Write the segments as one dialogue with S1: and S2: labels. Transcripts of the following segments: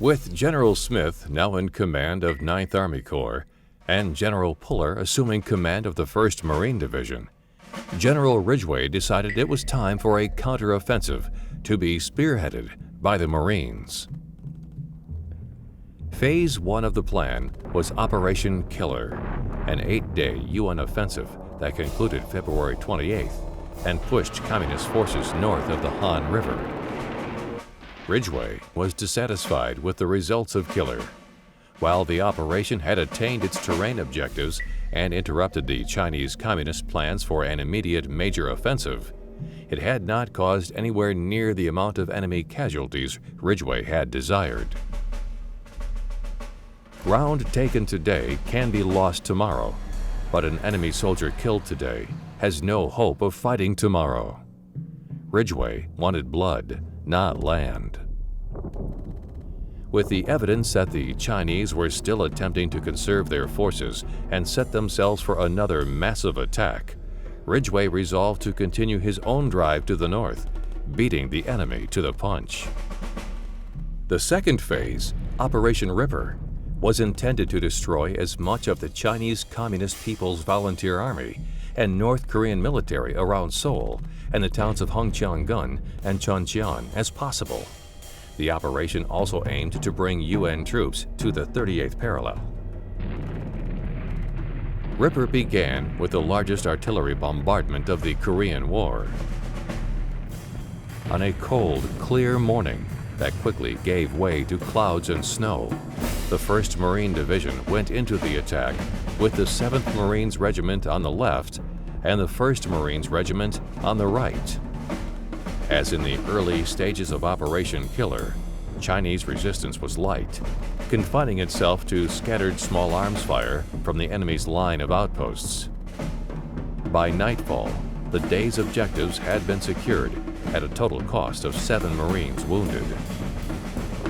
S1: With General Smith now in command of 9th Army Corps and General Puller assuming command of the 1st Marine Division, General Ridgeway decided it was time for a counteroffensive to be spearheaded by the Marines. Phase 1 of the plan was Operation Killer, an 8-day UN offensive that concluded February 28th and pushed Communist forces north of the Han River. Ridgeway was dissatisfied with the results of Killer. While the operation had attained its terrain objectives and interrupted the Chinese Communist plans for an immediate major offensive, it had not caused anywhere near the amount of enemy casualties Ridgeway had desired. Ground taken today can be lost tomorrow, but an enemy soldier killed today has no hope of fighting tomorrow. Ridgeway wanted blood, not land. With the evidence that the Chinese were still attempting to conserve their forces and set themselves for another massive attack, Ridgeway resolved to continue his own drive to the north, beating the enemy to the punch. The second phase, Operation Ripper, was intended to destroy as much of the Chinese Communist People's Volunteer Army and North Korean military around Seoul and the towns of Hongcheon-gun and Choncheon as possible. The operation also aimed to bring UN troops to the 38th parallel. Ripper began with the largest artillery bombardment of the Korean War. On a cold, clear morning that quickly gave way to clouds and snow, the 1st Marine Division went into the attack with the 7th Marines Regiment on the left and the 1st Marines Regiment on the right. As in the early stages of Operation Killer, Chinese resistance was light, confining itself to scattered small arms fire from the enemy's line of outposts. By nightfall, the day's objectives had been secured at a total cost of 7 Marines wounded.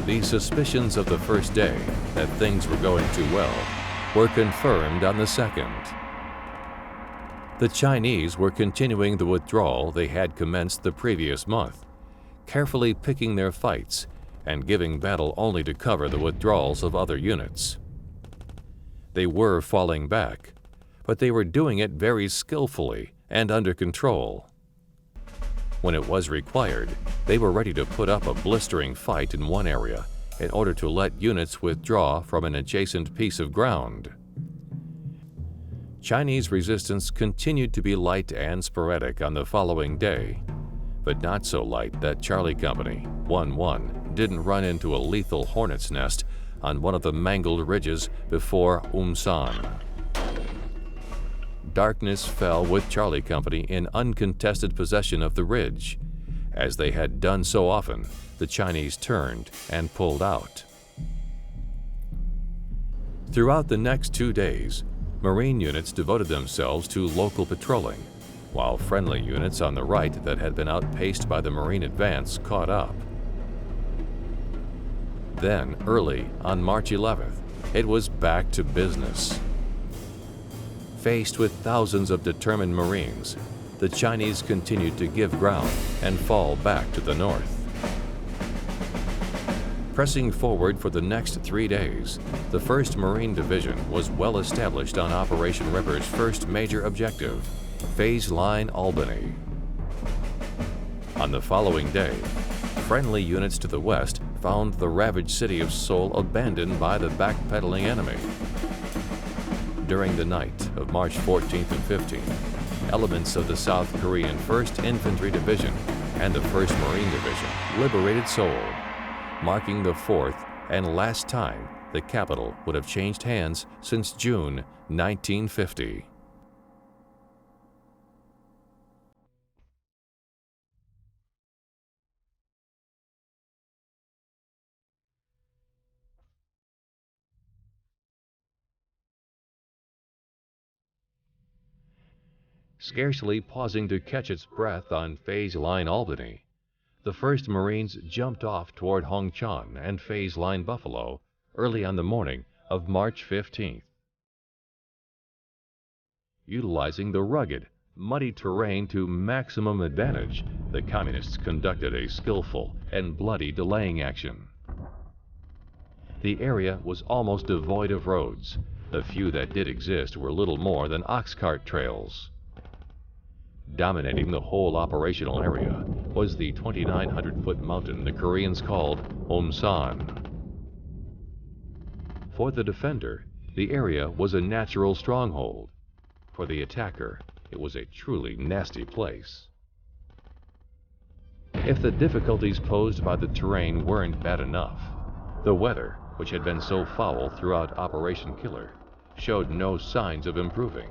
S1: The suspicions of the first day that things were going too well were confirmed on the second. The Chinese were continuing the withdrawal they had commenced the previous month, carefully picking their fights and giving battle only to cover the withdrawals of other units. They were falling back, but they were doing it very skillfully and under control. When it was required, they were ready to put up a blistering fight in one area in order to let units withdraw from an adjacent piece of ground. Chinese resistance continued to be light and sporadic on the following day, but not so light that Charlie Company 1-1 didn't run into a lethal hornet's nest on one of the mangled ridges before Umsan. Darkness fell with Charlie Company in uncontested possession of the ridge. As they had done so often, the Chinese turned and pulled out. Throughout the next 2 days, Marine units devoted themselves to local patrolling, while friendly units on the right that had been outpaced by the Marine advance caught up. Then, early on March 11th, it was back to business. Faced with thousands of determined Marines, the Chinese continued to give ground and fall back to the north. Pressing forward for the next 3 days, the 1st Marine Division was well established on Operation Ripper's first major objective, Phase Line Albany. On the following day, friendly units to the west found the ravaged city of Seoul abandoned by the backpedaling enemy. During the night of March 14th and 15th, elements of the South Korean 1st Infantry Division and the 1st Marine Division liberated Seoul, marking the 4th and last time the capital would have changed hands since June 1950. Scarcely pausing to catch its breath on Phase Line Albany, the 1st Marines jumped off toward Hongcheon and Phase Line Buffalo early on the morning of March 15th. Utilizing the rugged, muddy terrain to maximum advantage, the Communists conducted a skillful and bloody delaying action. The area was almost devoid of roads. The few that did exist were little more than ox cart trails. Dominating the whole operational area was the 2,900-foot mountain the Koreans called Omsan. For the defender, the area was a natural stronghold. For the attacker, it was a truly nasty place. If the difficulties posed by the terrain weren't bad enough, the weather, which had been so foul throughout Operation Killer, showed no signs of improving.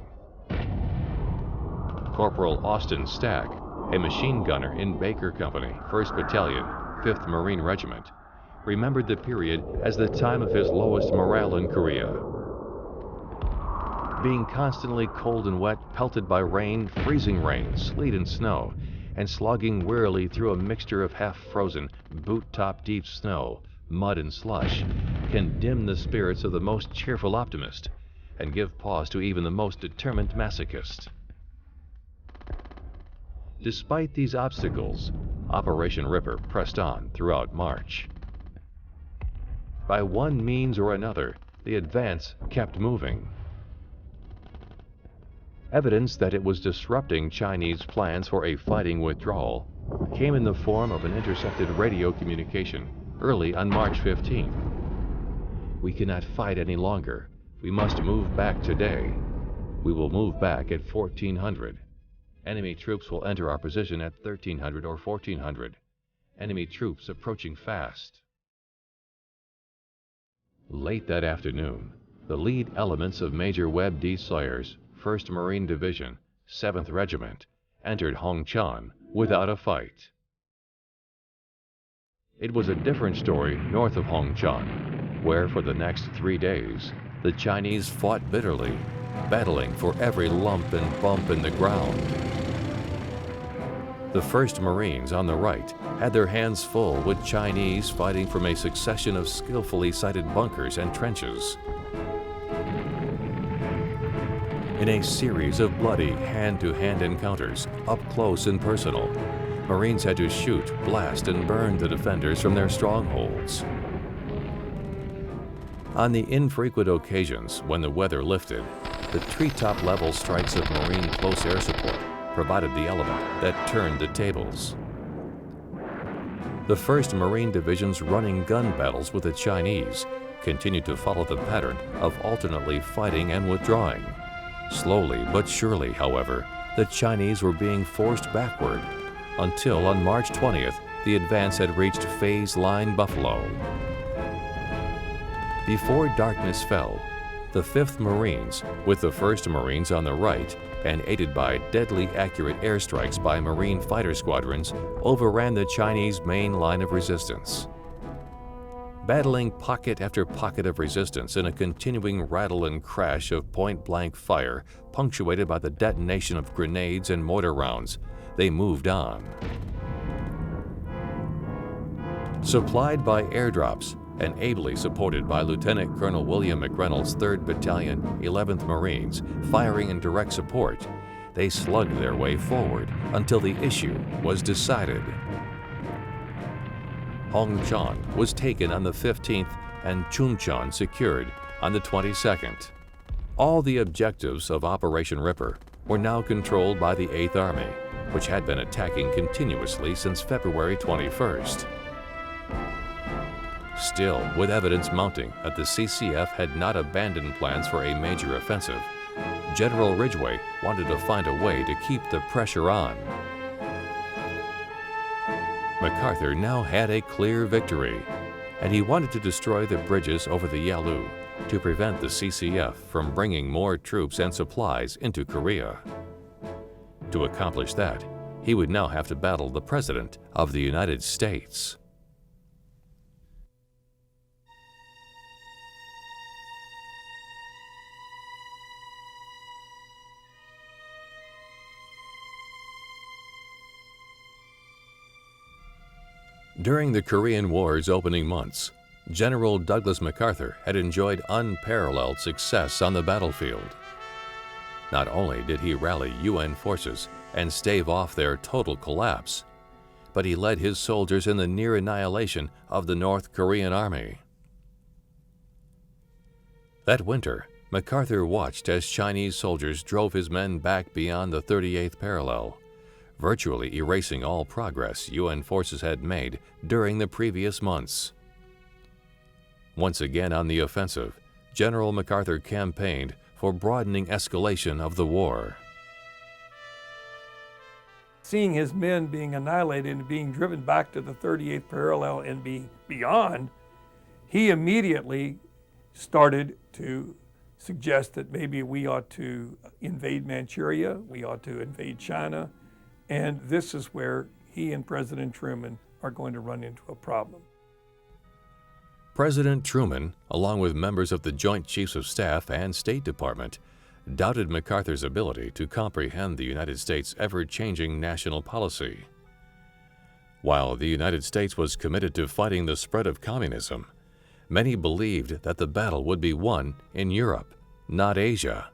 S1: Corporal Austin Stack, a machine gunner in Baker Company, 1st Battalion, 5th Marine Regiment, remembered the period as the time of his lowest morale in Korea. Being constantly cold and wet, pelted by rain, freezing rain, sleet and snow, and slogging wearily through a mixture of half-frozen, boot-top deep snow, mud and slush, can dim the spirits of the most cheerful optimist and give pause to even the most determined masochist. Despite these obstacles, Operation Ripper pressed on throughout March. By one means or another, the advance kept moving. Evidence that it was disrupting Chinese plans for a fighting withdrawal came in the form of an intercepted radio communication early on March 15th. "We cannot fight any longer. We must move back today. We will move back at 1400. Enemy troops will enter our position at 1300 or 1400. Enemy troops approaching fast." Late that afternoon, the lead elements of Major Webb D. Sawyer's 1st Marine Division, 7th Regiment, entered Hongchan without a fight. It was a different story north of Hongchan, where for the next 3 days, the Chinese fought bitterly, battling for every lump and bump in the ground. The 1st Marines on the right had their hands full with Chinese fighting from a succession of skillfully sited bunkers and trenches. In a series of bloody hand-to-hand encounters, up close and personal, Marines had to shoot, blast, and burn the defenders from their strongholds. On the infrequent occasions when the weather lifted, the treetop level strikes of Marine close air support provided the element that turned the tables. The 1st Marine Division's running gun battles with the Chinese continued to follow the pattern of alternately fighting and withdrawing. Slowly but surely, however, the Chinese were being forced backward, until on March 20th, the advance had reached Phase Line Buffalo. Before darkness fell, the 5th Marines, with the 1st Marines on the right, and aided by deadly accurate airstrikes by Marine fighter squadrons, overran the Chinese main line of resistance. Battling pocket after pocket of resistance in a continuing rattle and crash of point-blank fire, punctuated by the detonation of grenades and mortar rounds, they moved on. Supplied by airdrops and ably supported by Lieutenant Colonel William McReynolds' 3rd Battalion, 11th Marines, firing in direct support, they slugged their way forward until the issue was decided. Hongchan was taken on the 15th and Chumchan secured on the 22nd. All the objectives of Operation Ripper were now controlled by the 8th Army, which had been attacking continuously since February 21st. Still, with evidence mounting that the CCF had not abandoned plans for a major offensive, General Ridgeway wanted to find a way to keep the pressure on. MacArthur now had a clear victory, and he wanted to destroy the bridges over the Yalu to prevent the CCF from bringing more troops and supplies into Korea. To accomplish that, he would now have to battle the President of the United States. During the Korean War's opening months, General Douglas MacArthur had enjoyed unparalleled success on the battlefield. Not only did he rally UN forces and stave off their total collapse, but he led his soldiers in the near annihilation of the North Korean army. That winter, MacArthur watched as Chinese soldiers drove his men back beyond the 38th parallel, virtually erasing all progress UN forces had made during the previous months. Once again on the offensive, General MacArthur campaigned for broadening escalation of the war.
S2: Seeing his men being annihilated and being driven back to the 38th parallel and beyond, he immediately started to suggest that maybe we ought to invade Manchuria, we ought to invade China, and this is where he and President Truman are going to run into a problem.
S1: President Truman, along with members of the Joint Chiefs of Staff and State Department, doubted MacArthur's ability to comprehend the United States' ever-changing national policy. While the United States was committed to fighting the spread of communism, many believed that the battle would be won in Europe, not Asia.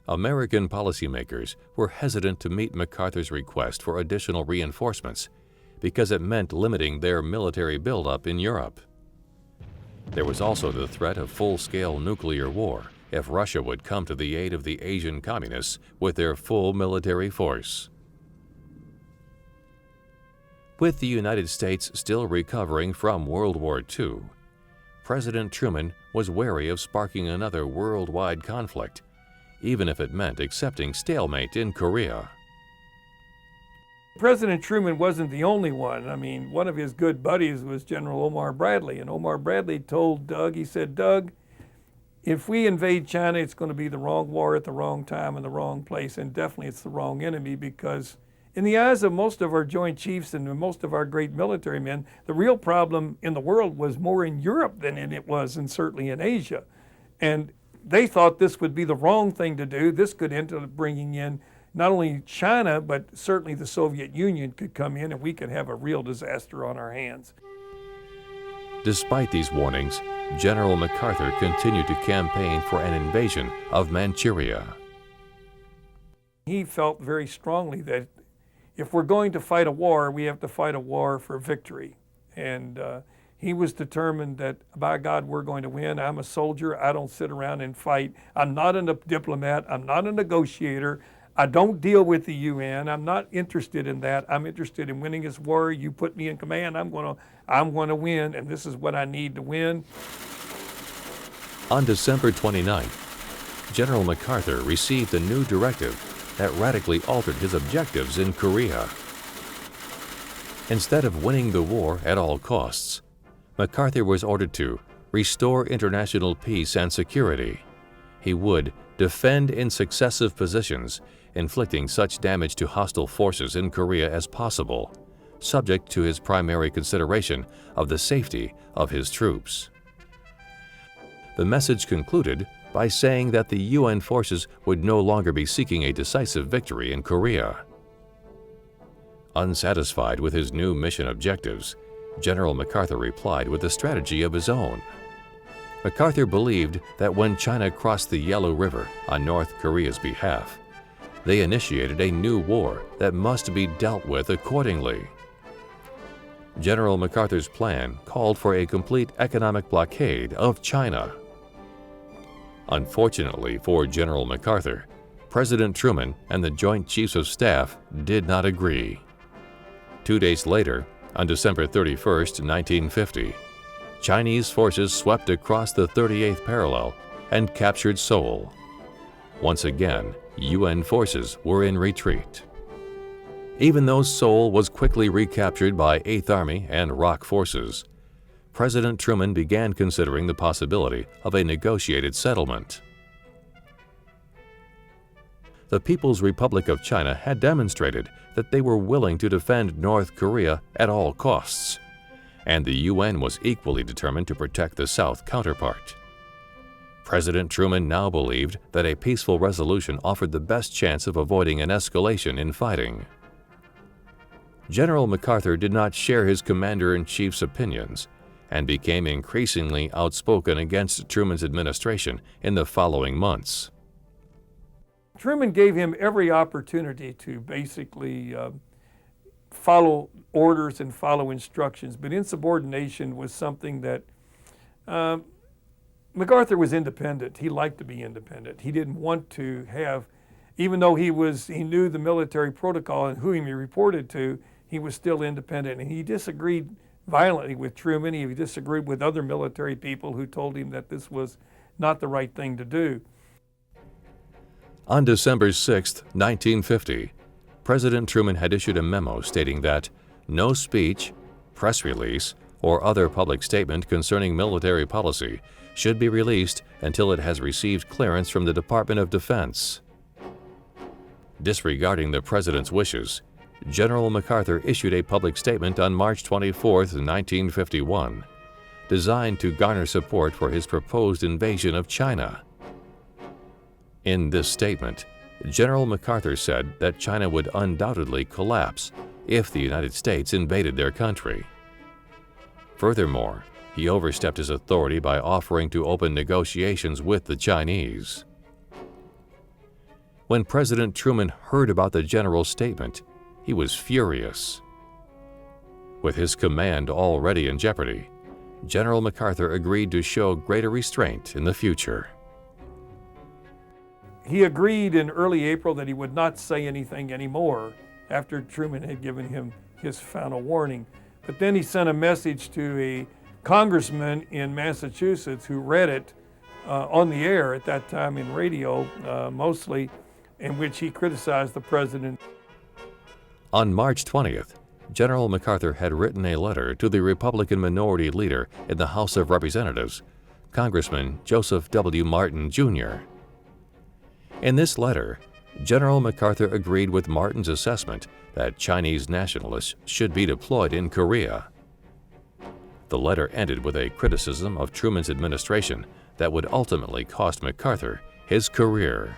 S1: American policymakers were hesitant to meet MacArthur's request for additional reinforcements because it meant limiting their military buildup in Europe. There was also the threat of full-scale nuclear war if Russia would come to the aid of the Asian communists with their full military force. With the United States still recovering from World War II, President Truman was wary of sparking another worldwide conflict, even if it meant accepting stalemate in Korea.
S2: President Truman wasn't the only one. I mean, one of his good buddies was General Omar Bradley, and Omar Bradley told Doug, he said, "Doug, if we invade China, it's going to be the wrong war at the wrong time and the wrong place, and definitely it's the wrong enemy, because in the eyes of most of our Joint Chiefs and most of our great military men, the real problem in the world was more in Europe than it was, and certainly in Asia. And they thought this would be the wrong thing to do. This could end up bringing in not only China, but certainly the Soviet Union could come in and we could have a real disaster on our hands."
S1: Despite these warnings, General MacArthur continued to campaign for an invasion of Manchuria.
S2: He felt very strongly that if we're going to fight a war, we have to fight a war for victory. And he was determined that, by God, we're going to win. I'm a soldier. I don't sit around and fight. I'm not a diplomat. I'm not a negotiator. I don't deal with the UN. I'm not interested in that. I'm interested in winning this war. You put me in command, I'm going to win, and this is what I need to win.
S1: On December 29th, General MacArthur received a new directive that radically altered his objectives in Korea. Instead of winning the war at all costs, MacArthur was ordered to restore international peace and security. He would defend in successive positions, inflicting such damage to hostile forces in Korea as possible, subject to his primary consideration of the safety of his troops. The message concluded by saying that the UN forces would no longer be seeking a decisive victory in Korea. Unsatisfied with his new mission objectives, General MacArthur replied with a strategy of his own. MacArthur believed that when China crossed the Yellow River on North Korea's behalf, they initiated a new war that must be dealt with accordingly. General MacArthur's plan called for a complete economic blockade of China. Unfortunately for General MacArthur, President Truman and the Joint Chiefs of Staff did not agree. 2 days later, on December 31st, 1950, Chinese forces swept across the 38th parallel and captured Seoul. Once again, UN forces were in retreat. Even though Seoul was quickly recaptured by 8th Army and ROK forces, President Truman began considering the possibility of a negotiated settlement. The People's Republic of China had demonstrated that they were willing to defend North Korea at all costs, and the UN was equally determined to protect the South counterpart. President Truman now believed that a peaceful resolution offered the best chance of avoiding an escalation in fighting. General MacArthur did not share his commander-in-chief's opinions and became increasingly outspoken against Truman's administration in the following months.
S2: Truman gave him every opportunity to basically follow orders and follow instructions, but insubordination was something that MacArthur was independent. He liked to be independent. He didn't want to have, even though he knew the military protocol and who he reported to, he was still independent. And he disagreed violently with Truman. He disagreed with other military people who told him that this was not the right thing to do.
S1: On December 6, 1950, President Truman had issued a memo stating that no speech, press release, or other public statement concerning military policy should be released until it has received clearance from the Department of Defense. Disregarding the president's wishes, General MacArthur issued a public statement on March 24, 1951, designed to garner support for his proposed invasion of China. In this statement, General MacArthur said that China would undoubtedly collapse if the United States invaded their country. Furthermore, he overstepped his authority by offering to open negotiations with the Chinese. When President Truman heard about the general's statement, he was furious. With his command already in jeopardy, General MacArthur agreed to show greater restraint in the future.
S2: He agreed in early April that he would not say anything anymore after Truman had given him his final warning. But then he sent a message to a congressman in Massachusetts who read it on the air at that time in radio mostly, in which he criticized the president.
S1: On March 20th, General MacArthur had written a letter to the Republican minority leader in the House of Representatives, Congressman Joseph W. Martin, Jr. In this letter, General MacArthur agreed with Martin's assessment that Chinese nationalists should be deployed in Korea. The letter ended with a criticism of Truman's administration that would ultimately cost MacArthur his career.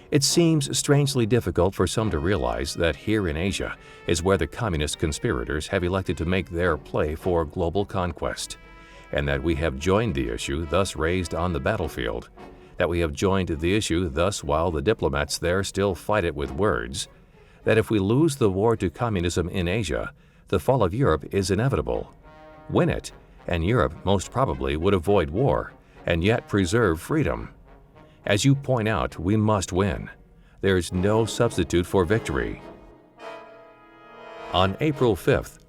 S1: It seems strangely difficult for some to realize that here in Asia is where the communist conspirators have elected to make their play for global conquest, and that we have joined the issue thus raised on the battlefield, that we have joined the issue thus while the diplomats there still fight it with words, that if we lose the war to communism in Asia, the fall of Europe is inevitable. Win it, and Europe most probably would avoid war, and yet preserve freedom. As you point out, we must win. There is no substitute for victory. On April 5th,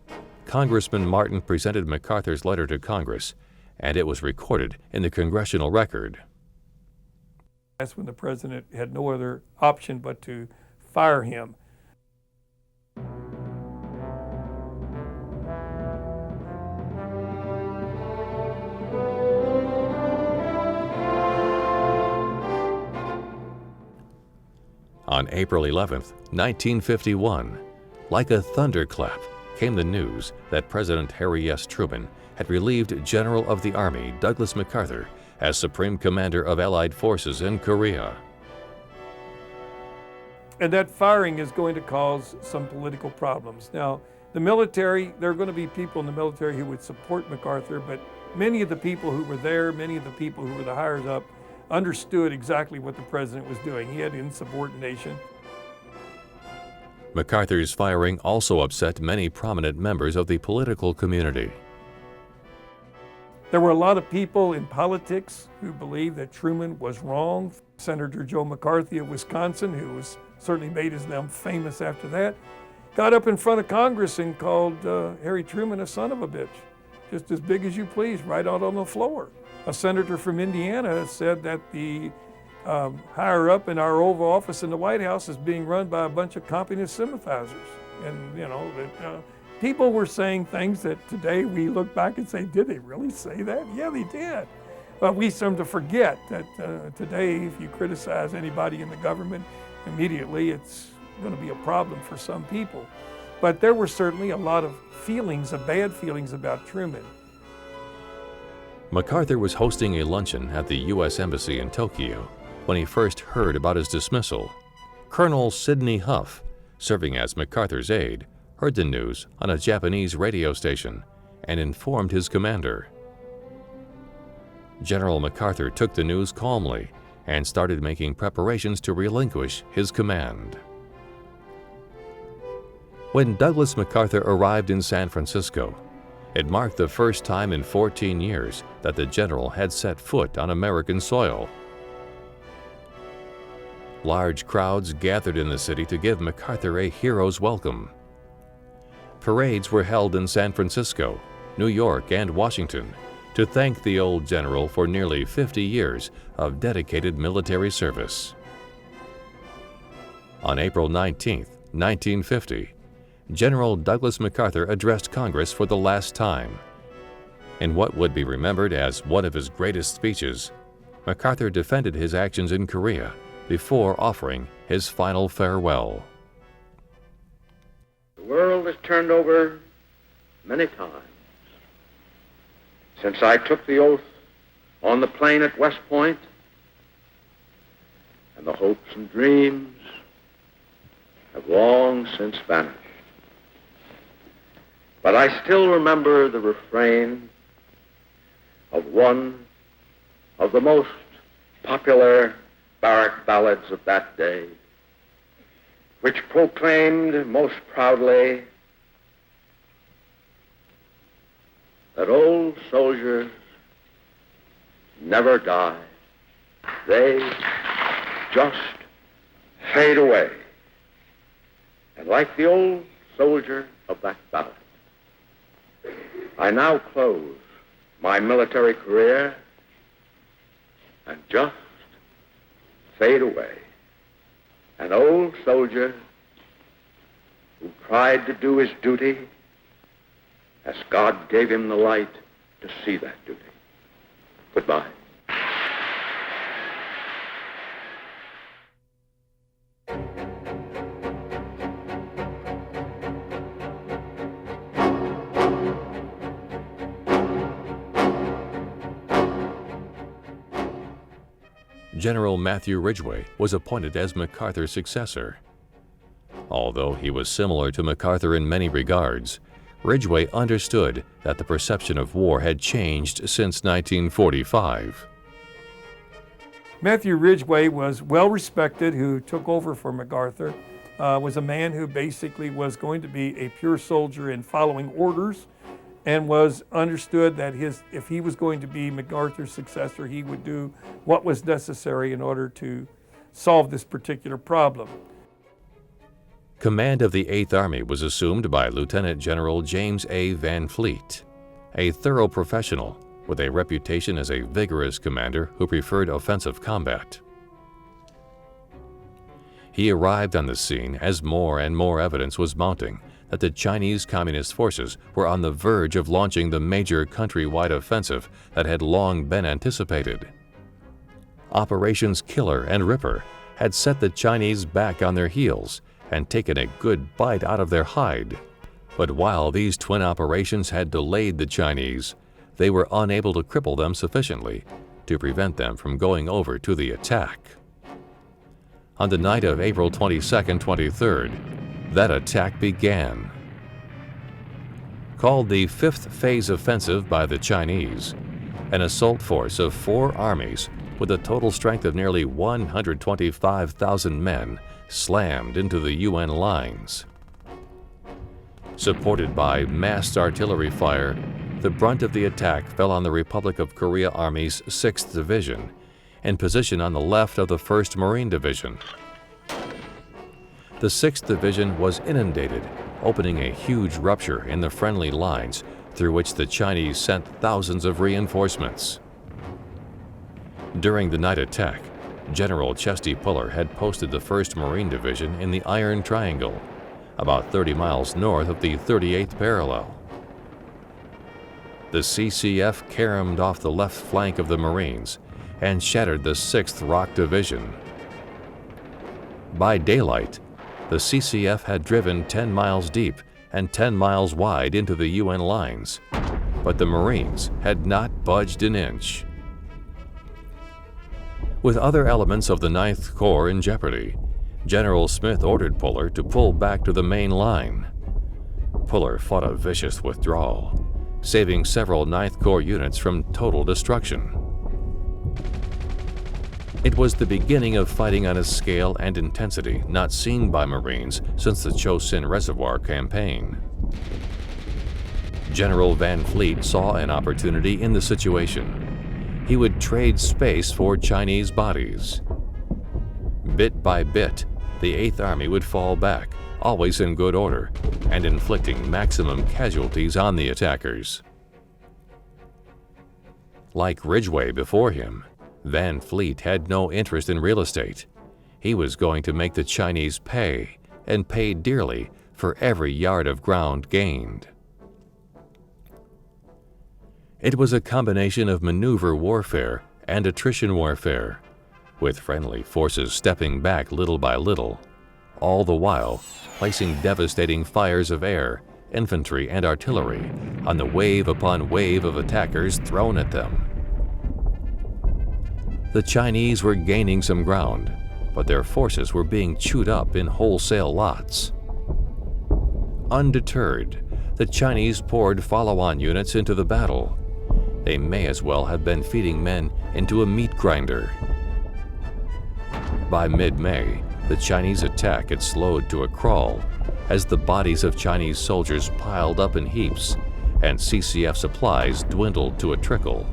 S1: Congressman Martin presented MacArthur's letter to Congress, and it was recorded in the Congressional Record.
S2: That's when the president had no other option but to fire him.
S1: On April 11th, 1951, like a thunderclap, came the news that President Harry S. Truman had relieved General of the Army Douglas MacArthur as Supreme Commander of Allied Forces in Korea.
S2: And that firing is going to cause some political problems. Now, the military, there are going to be people in the military who would support MacArthur, but many of the people who were there, many of the people who were the higher up, understood exactly what the president was doing. He had insubordination.
S1: MacArthur's firing also upset many prominent members of the political community.
S2: There were a lot of people in politics who believed that Truman was wrong. Senator Joe McCarthy of Wisconsin, who was certainly made his name famous after that, got up in front of Congress and called Harry Truman a son of a bitch, just as big as you please, right out on the floor. A senator from Indiana said that the higher up in our Oval Office in the White House is being run by a bunch of communist sympathizers. And, you know, that people were saying things that today we look back and say, did they really say that? Yeah, they did. But we seem to forget that today, if you criticize anybody in the government, immediately it's going to be a problem for some people. But there were certainly a lot of feelings, bad feelings about Truman.
S1: MacArthur was hosting a luncheon at the U.S. Embassy in Tokyo when he first heard about his dismissal. Colonel Sidney Huff, serving as MacArthur's aide, heard the news on a Japanese radio station and informed his commander. General MacArthur took the news calmly and started making preparations to relinquish his command. When Douglas MacArthur arrived in San Francisco, It marked the first time in 14 years that the general had set foot on American soil. Large crowds gathered in the city to give MacArthur a hero's welcome. Parades were held in San Francisco, New York, and Washington to thank the old general for nearly 50 years of dedicated military service. On April 19, 1950, General Douglas MacArthur addressed Congress for the last time. In what would be remembered as one of his greatest speeches, MacArthur defended his actions in Korea before offering his final farewell.
S3: The world has turned over many times since I took the oath on the plain at West Point, and the hopes and dreams have long since vanished. But I still remember the refrain of one of the most popular barrack ballads of that day, which proclaimed most proudly that old soldiers never die. They just fade away. And like the old soldier of that ballad, I now close my military career and just fade away. An old soldier who tried to do his duty as God gave him the light to see that duty. Goodbye.
S1: General Matthew Ridgeway was appointed as MacArthur's successor. Although he was similar to MacArthur in many regards, Ridgeway understood that the perception of war had changed since 1945.
S2: Matthew Ridgeway was well respected, who took over for MacArthur, was a man who basically was going to be a pure soldier in following orders, and was understood that if he was going to be MacArthur's successor, he would do what was necessary in order to solve this particular problem.
S1: Command of the 8th Army was assumed by Lieutenant General James A. Van Fleet, a thorough professional with a reputation as a vigorous commander who preferred offensive combat. He arrived on the scene as more and more evidence was mounting that the Chinese Communist forces were on the verge of launching the major countrywide offensive that had long been anticipated. Operations Killer and Ripper had set the Chinese back on their heels and taken a good bite out of their hide. But while these twin operations had delayed the Chinese, they were unable to cripple them sufficiently to prevent them from going over to the attack. On the night of April 22nd, 23rd, that attack began. Called the Fifth Phase Offensive by the Chinese, an assault force of 4 armies with a total strength of nearly 125,000 men slammed into the UN lines. Supported by massed artillery fire, the brunt of the attack fell on the Republic of Korea Army's 6th Division, in position on the left of the 1st Marine Division. The 6th Division was inundated, opening a huge rupture in the friendly lines through which the Chinese sent thousands of reinforcements. During the night attack, General Chesty Puller had posted the 1st Marine Division in the Iron Triangle, about 30 miles north of the 38th parallel. The CCF caromed off the left flank of the Marines and shattered the 6th Rock Division. By daylight, the CCF had driven 10 miles deep and 10 miles wide into the UN lines, but the Marines had not budged an inch. With other elements of the 9th Corps in jeopardy, General Smith ordered Puller to pull back to the main line. Puller fought a vicious withdrawal, saving several 9th Corps units from total destruction. It was the beginning of fighting on a scale and intensity not seen by Marines since the Chosin Reservoir campaign. General Van Fleet saw an opportunity in the situation. He would trade space for Chinese bodies. Bit by bit, the 8th Army would fall back, always in good order, and inflicting maximum casualties on the attackers. Like Ridgeway before him, Van Fleet had no interest in real estate. He was going to make the Chinese pay, and pay dearly, for every yard of ground gained. It was a combination of maneuver warfare and attrition warfare, with friendly forces stepping back little by little, all the while placing devastating fires of air, infantry, and artillery on the wave upon wave of attackers thrown at them. The Chinese were gaining some ground, but their forces were being chewed up in wholesale lots. Undeterred, the Chinese poured follow-on units into the battle. They may as well have been feeding men into a meat grinder. By mid-May, the Chinese attack had slowed to a crawl as the bodies of Chinese soldiers piled up in heaps and CCF supplies dwindled to a trickle.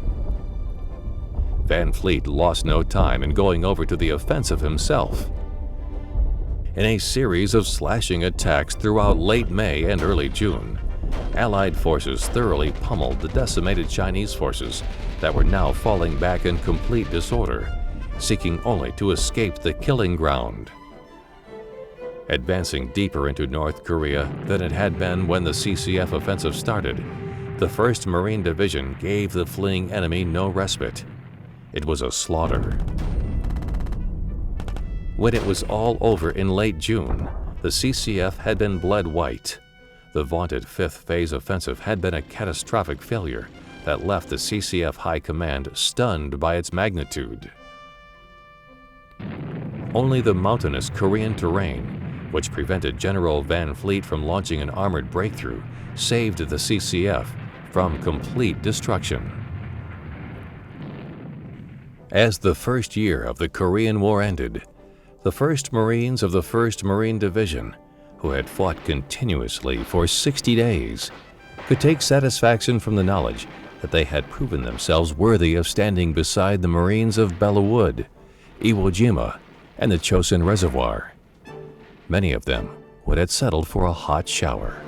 S1: Van Fleet lost no time in going over to the offensive himself. In a series of slashing attacks throughout late May and early June, Allied forces thoroughly pummeled the decimated Chinese forces that were now falling back in complete disorder, seeking only to escape the killing ground. Advancing deeper into North Korea than it had been when the CCF offensive started, the 1st Marine Division gave the fleeing enemy no respite. It was a slaughter. When it was all over in late June, the CCF had been bled white. The vaunted 5th Phase offensive had been a catastrophic failure that left the CCF High Command stunned by its magnitude. Only the mountainous Korean terrain, which prevented General Van Fleet from launching an armored breakthrough, saved the CCF from complete destruction. As the first year of the Korean War ended, the 1st Marines of the 1st Marine Division, who had fought continuously for 60 days, could take satisfaction from the knowledge that they had proven themselves worthy of standing beside the Marines of Belleau Wood, Iwo Jima, and the Chosin Reservoir. Many of them would have settled for a hot shower.